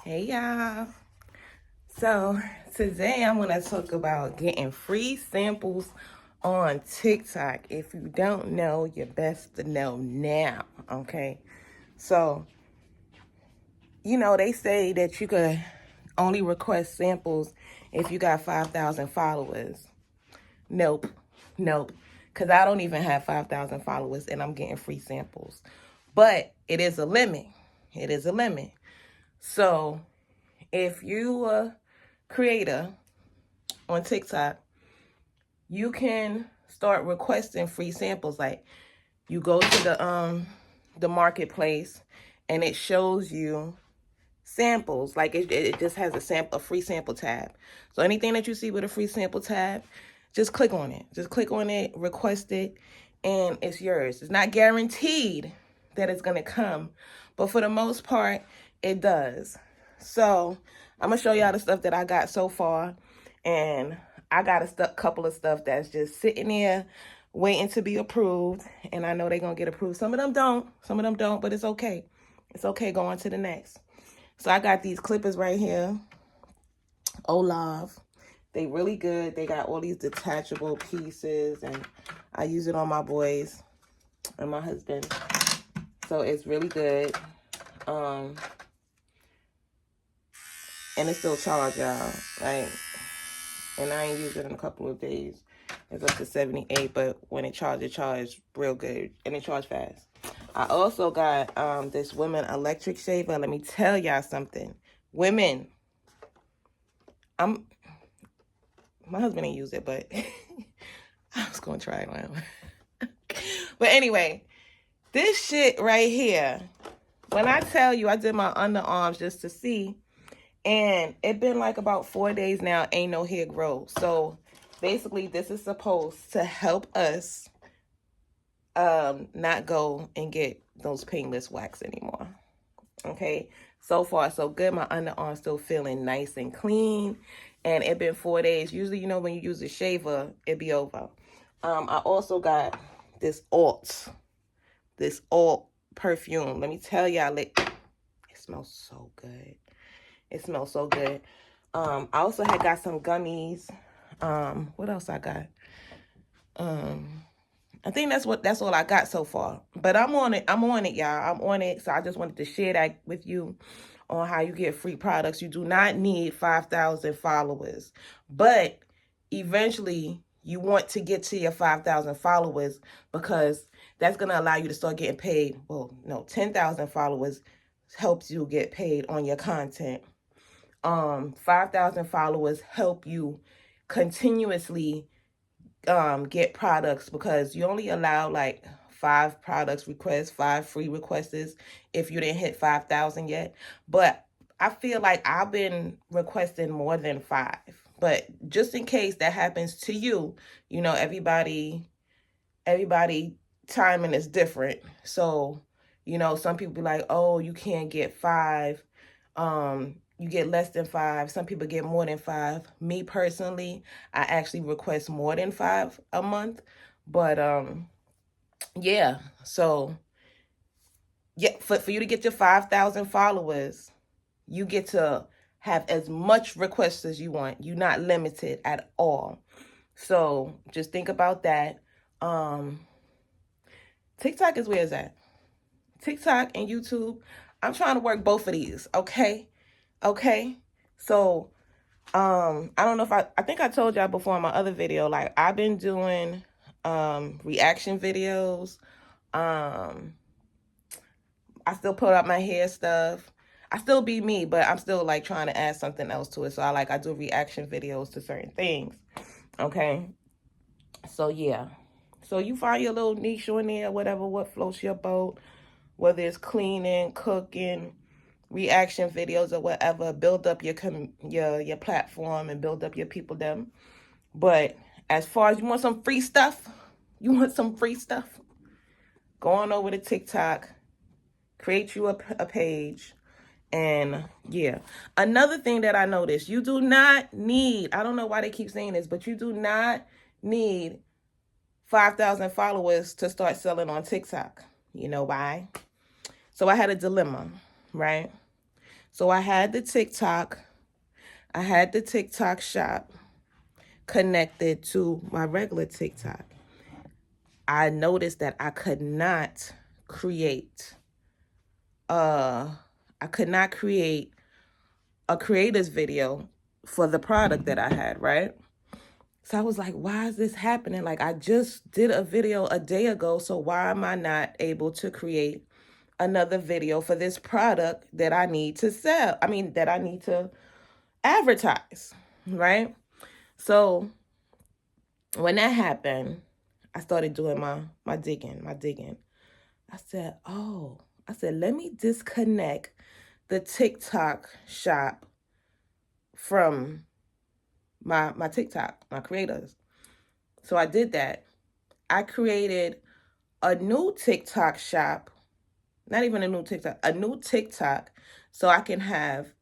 Hey y'all. So today I'm going to talk about getting free samples on TikTok. If you don't know, you're best to know now. Okay. So, they say that you could only request samples if you got 5,000 followers. Nope. Nope. Because I don't even have 5,000 followers and I'm getting free samples. But it is a limit. It is a limit. So if you creator on TikTok, you can start requesting free samples. Like you go to the marketplace and it shows you samples. Like it just has a free sample tab. So anything that you see with a free sample tab, just click on it. Just click on it, request it, and it's yours. It's not guaranteed that it's gonna come, but for the most part, it does. So I'm gonna show y'all the stuff that I got so far, and I got a couple of stuff that's just sitting there waiting to be approved, and I know they're gonna get approved. Some of them don't, but it's okay. It's okay. Go on to the next. So I got these clippers right here, Olave. They really good. They got all these detachable pieces, and I use it on my boys and my husband. So it's really good. And it's still charged, y'all. Like, and I ain't used it in a couple of days. It's up to 78, but when it charges real good, and it charges fast. I also got this women electric shaver. Let me tell y'all something. Women, my husband ain't used it, but I was gonna try one. But anyway, this shit right here, when I tell you I did my underarms just to see, and it been like about 4 days now, ain't no hair growth. So basically this is supposed to help us not go and get those painless wax anymore. Okay, so far so good. My underarm still feeling nice and clean, and it been 4 days. Usually, when you use a shaver, it be over. I also got this alt perfume. Let me tell y'all, it smells so good. It smells so good. I also had got some gummies. What else I got? I think that's all I got so far. But I'm on it, y'all. I'm on it. So I just wanted to share that with you on how you get free products. You do not need 5,000 followers. But eventually you want to get to your 5,000 followers, because that's going to allow you to start getting paid. Well, no, 10,000 followers helps you get paid on your content. 5,000 followers help you continuously get products, because you only allow like 5 products requests, 5 free requests if you didn't hit 5,000 yet. But I feel like I've been requesting more than 5. But just in case that happens to you, everybody timing is different. So, some people be like, oh, you can't get 5. You get less than 5. Some people get more than 5. Me personally, I actually request more than 5 a month. But yeah. So yeah, for you to get your 5,000 followers, you get to have as much requests as you want. You're not limited at all. So just think about that. TikTok is where it's at. TikTok and YouTube. I'm trying to work both of these. Okay. So I don't know if I think I told y'all before in my other video, like I've been doing reaction videos. I still put up my hair stuff. I still be me, but I'm still like trying to add something else to it. So I do reaction videos to certain things. Okay. So yeah. So you find your little niche on there, whatever, what floats your boat, whether it's cleaning, cooking, reaction videos, or whatever. Build up your platform and build up your people them. But as far as you want some free stuff, go on over to TikTok, create you a page, and yeah. Another thing that I noticed, you do not need, I don't know why they keep saying this, but you do not need 5,000 followers to start selling on TikTok. You know why? So I had a dilemma, right? So I had the TikTok shop connected to my regular TikTok. I noticed that I could not create a creator's video for the product that I had, right? So I was like, why is this happening? Like, I just did a video a day ago, so why am I not able to create another video for this product that I need to sell? I mean, that I need to advertise, right? So when that happened, I started doing my digging. I said, let me disconnect the TikTok shop from my TikTok, my creators. So I did that. I created a new TikTok shop, not even a new TikTok, so I can have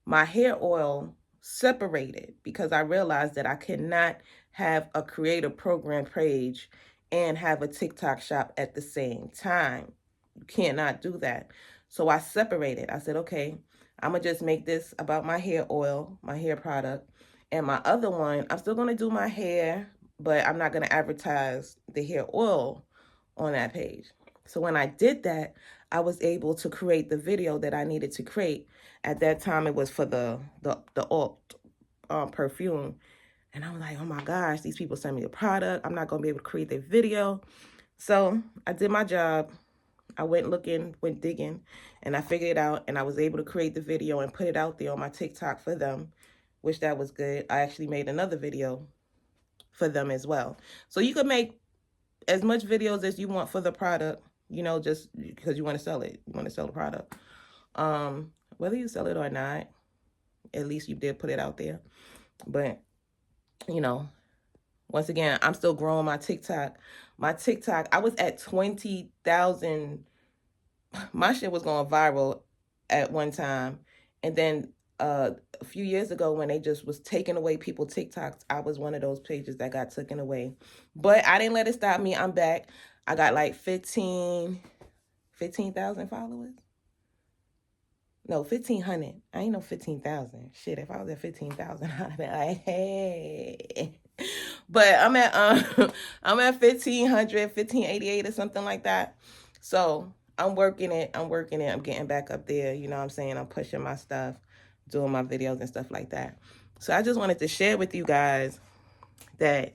my hair oil separated, because I realized that I cannot have a creator program page and have a TikTok shop at the same time. You cannot do that. So I separated. I said, okay, I'm going to just make this about my hair oil, my hair product. And my other one, I'm still going to do my hair, but I'm not going to advertise the hair oil on that page. So when I did that, I was able to create the video that I needed to create. At that time, it was for the alt perfume. And I was like, oh my gosh, these people send me a product. I'm not going to be able to create their video. So I did my job. I went digging, and I figured it out, and I was able to create the video and put it out there on my TikTok for them, which that was good. I actually made another video for them as well. So you can make as much videos as you want for the product, just because you want to sell it. You want to sell the product. Whether you sell it or not, at least you did put it out there. But, once again, I'm still growing my TikTok. My TikTok, I was at 20,000. My shit was going viral at one time. And then a few years ago, when they just was taking away people TikToks, I was one of those pages that got taken away. But I didn't let it stop me. I'm back. I got like 15,000 followers. No, 1,500. I ain't no 15,000. Shit, if I was at 15,000, I'd have been like, hey. But I'm at 1,500, 1,588 or something like that. So I'm working it. I'm getting back up there. You know what I'm saying? I'm pushing my stuff, doing my videos and stuff like that. So I just wanted to share with you guys that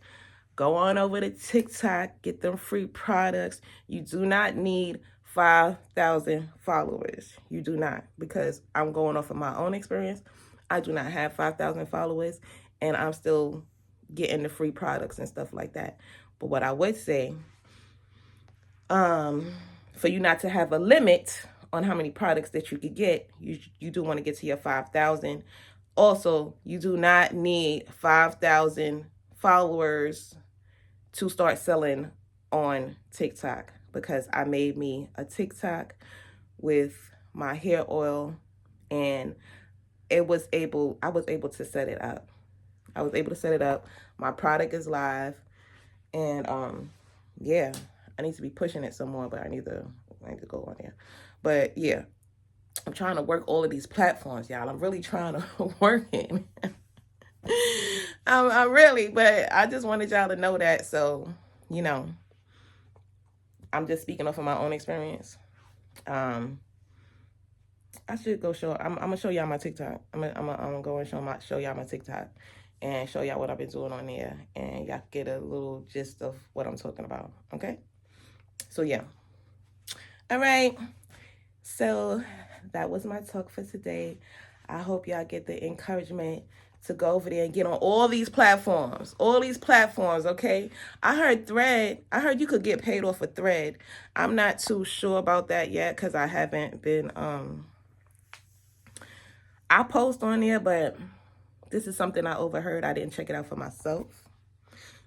go on over to TikTok, get them free products. You do not need 5,000 followers. You do not, because I'm going off of my own experience. I do not have 5,000 followers, and I'm still getting the free products and stuff like that. But what I would say, for you not to have a limit on how many products that you could get, you do want to get to your 5,000. Also, you do not need 5,000 followers to start selling on TikTok, because I made me a TikTok with my hair oil, and I was able to set it up. My product is live, and yeah, I need to be pushing it some more, but I need to go on there. But yeah, I'm trying to work all of these platforms, y'all. I'm really trying to work it. I'm really, but I just wanted y'all to know that. So, I'm just speaking off of my own experience. I should go I'm gonna show y'all my TikTok. I'm gonna go and show y'all my TikTok and show y'all what I've been doing on there, and y'all get a little gist of what I'm talking about. Okay. So yeah. All right. So that was my talk for today. I hope y'all get the encouragement to go over there and get on all these platforms, okay? I heard you could get paid off a Thread. I'm not too sure about that yet, because I haven't been, I post on there, but this is something I overheard. I didn't check it out for myself.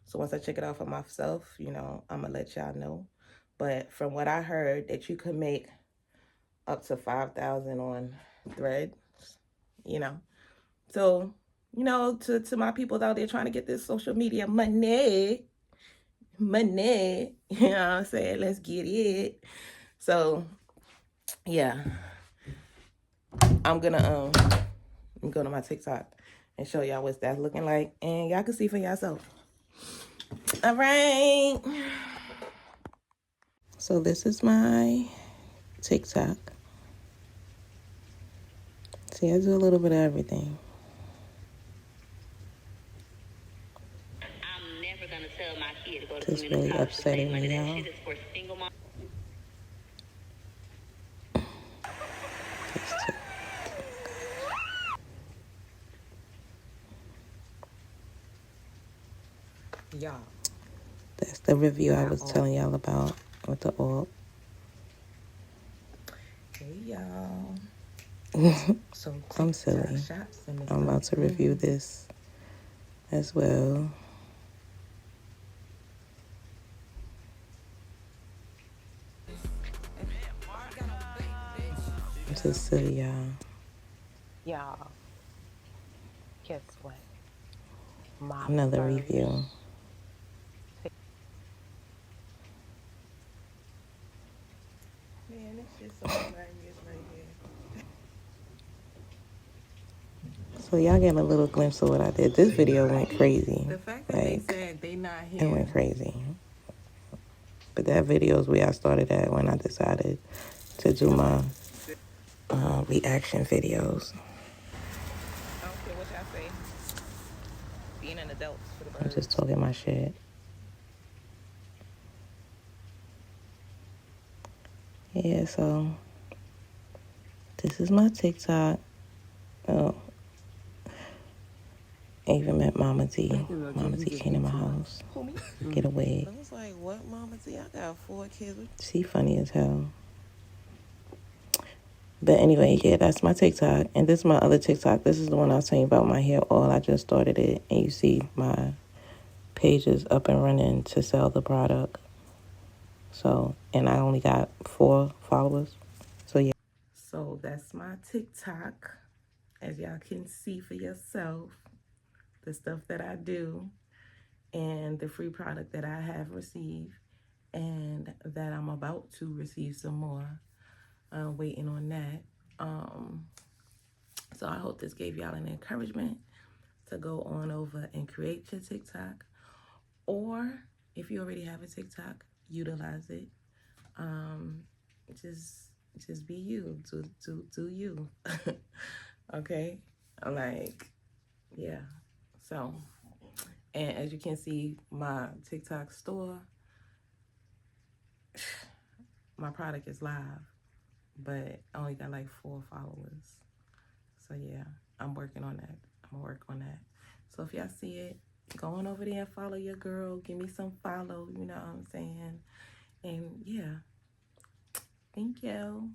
So once I check it out for myself, I'm going to let y'all know. But from what I heard, that you could make up to 5,000 on Threads, So, to my people out there trying to get this social media money, you know what I'm saying? Let's get it. So, yeah. I'm gonna go to my TikTok and show y'all what that's looking like, and y'all can see for yourself. All right. So this is my TikTok. See, I do a little bit of everything. I'm never gonna tell my kid to go to This community really college to save upsetting money. me, That y'all. shit is for single mom. Y'all. That's the review I was Y'all. telling y'all about with the oil. Hey, y'all. So I'm silly. I'm about to review this as well. I'm just silly, y'all. Y'all, guess what? My Another first review. Man, this shit so hilarious right here. So y'all getting a little glimpse of what I did. This video went crazy. The fact that they said they not It here. went crazy. But that video is where I started at when I decided to do my reaction videos. I don't care what y'all say. Being an adult for the I'm just birds. talking my shit. Yeah, so this is my TikTok. Oh, I even met Mama T. Mama T came to my house. Get a wig. I was like, what, Mama T? I got 4 kids. She funny as hell. But anyway, yeah, that's my TikTok. And this is my other TikTok. This is the one I was telling you about, my hair oil. I just started it. And you see my page is up and running to sell the product. So, and I only got 4 followers. So, yeah. So that's my TikTok. As y'all can see for yourself, the stuff that I do and the free product that I have received and that I'm about to receive some more. Waiting on that. So I hope this gave y'all an encouragement to go on over and create your TikTok. Or if you already have a TikTok, utilize it. Just be you. Do you. Okay? Like, yeah. So, and as you can see, my TikTok store, my product is live, but I only got like 4 followers. So yeah, I'm working on that. I'm gonna work on that. So if y'all see it, go on over there and follow your girl. Give me some follow, you know what I'm saying? And yeah, thank you.